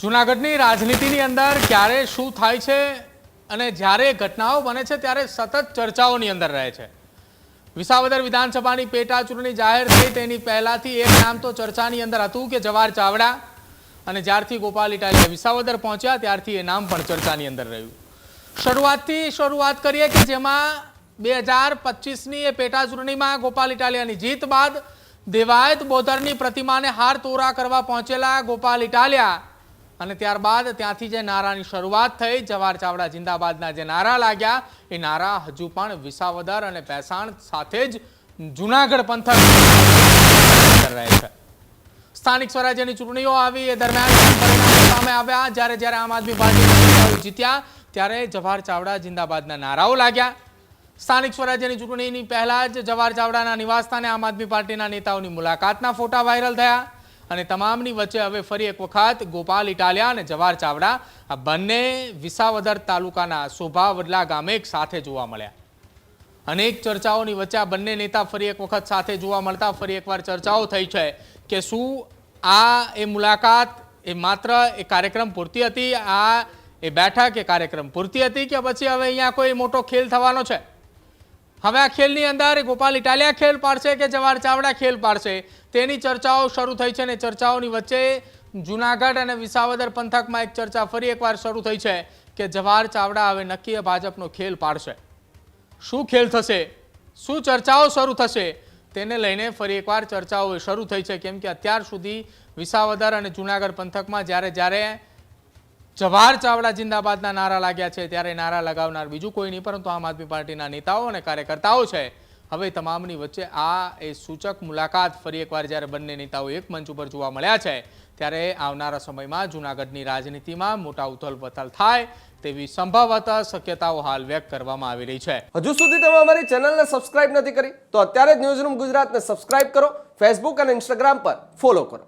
જૂનાગઢની રાજનીતિની અંદર ક્યારે શું થાય છે અને જ્યારે ઘટનાઓ બને છે ત્યારે સતત ચર્ચાઓની અંદર રહે છે। વિસાવદર વિધાનસભાની પેટા ચૂંટણી જાહેર થઈ તેની પહેલાથી એક નામ તો ચર્ચાની અંદર હતું કે જવાહર ચાવડા, અને જ્યારથી ગોપાલ ઇટાલિયા વિસાવદર પહોંચ્યા ત્યારથી એ નામ પણ ચર્ચાની અંદર રહ્યું। શરૂઆત કરીએ કે જેમાં 2025ની એ પેટા ચૂંટણીમાં ગોપાલ ઇટાલિયાની જીત બાદ દેવાયત બોધરની પ્રતિમાને હાર તોરા કરવા પહોંચેલા ગોપાલ ઇટાલિયા અને ત્યારબાદ ત્યાંથી જે નારાની શરૂઆત થઈ, જવાહર ચાવડા જિંદાબાદના જે નારા લાગ્યા એ નારા હજુ પણ વિસાવદર અને ભેસાણ સાથે જ જૂનાગઢ પંથક રહે છે। સ્થાનિક સ્વરાજ્યની ચૂંટણીઓ આવી એ દરમિયાન પરિણામો સામે આવ્યા। જ્યારે આમ આદમી પાર્ટી જીત્યા ત્યારે જવાહર ચાવડા જિંદાબાદના નારાઓ લાગ્યા। સ્થાનિક સ્વરાજ્યની ચૂંટણીની પહેલા જ જવાહર ચાવડાના નિવાસસ્થાને આમ આદમી પાર્ટીના નેતાઓની મુલાકાતના ફોટા વાયરલ થયા અને તમામની વચ્ચે હવે ફરી એક વખત ગોપાલ ઇટાલિયા અને જવાહર ચાવડા આ બંને વિસાવદર તાલુકાના શોભાવડલા ગામે એક સાથે જોવા મળ્યા। અનેક ચર્ચાઓની વચ્ચે આ બંને નેતા ફરી એક વખત સાથે જોવા મળતા ફરી એકવાર ચર્ચાઓ થઈ છે કે શું આ એ મુલાકાત એ માત્ર એ કાર્યક્રમ પૂરતી હતી, આ એ બેઠક એ કાર્યક્રમ પૂરતી હતી કે પછી હવે અહીંયા કોઈ મોટો ખેલ થવાનો છે। હવે આ ખેલની અંદર ગોપાલ ઇટાલિયા ખેલ પાડશે કે જવાહર ચાવડા ખેલ પાડશે તેની ચર્ચાઓ શરૂ થઈ છે અને ચર્ચાઓની વચ્ચે જૂનાગઢ અને વિસાવદર પંથકમાં એક ચર્ચા ફરી એકવાર શરૂ થઈ છે કે જવાહર ચાવડા હવે નક્કી ભાજપનો ખેલ પાડશે। શું ખેલ થશે, શું ચર્ચાઓ શરૂ થશે તેને લઈને ફરી એકવાર ચર્ચાઓ શરૂ થઈ છે, કેમ કે અત્યાર સુધી વિસાવદર અને જૂનાગઢ પંથકમાં જ્યારે જવાહર ચાવડા જિંદાબાદના નારા લાગ્યા છે ત્યારે નારા લગાવનાર બીજું કોઈ નહીં પરંતુ આમ આદમી પાર્ટીના નેતાઓ અને કાર્યકર્તાઓ છે। હવે તમામની વચ્ચે આ એ સૂચક મુલાકાત ફરી એકવાર જ્યારે બંને નેતાઓ એક મંચ ઉપર જોવા મળ્યા છે ત્યારે આવનારા સમયમાં જૂનાગઢની રાજનીતિમાં મોટા ઉથલપથલ થાય તેવી સંભવત શક્યતાઓ હાલ વ્યક્ત કરવામાં આવી રહી છે। હજુ સુધી તમે અમારી ચેનલને સબસ્ક્રાઇબ નથી કરી તો અત્યારે જ ન્યૂઝરૂમ ગુજરાતને સબસ્ક્રાઇબ કરો, ફેસબુક અને ઇન્સ્ટાગ્રામ પર ફોલો કરો।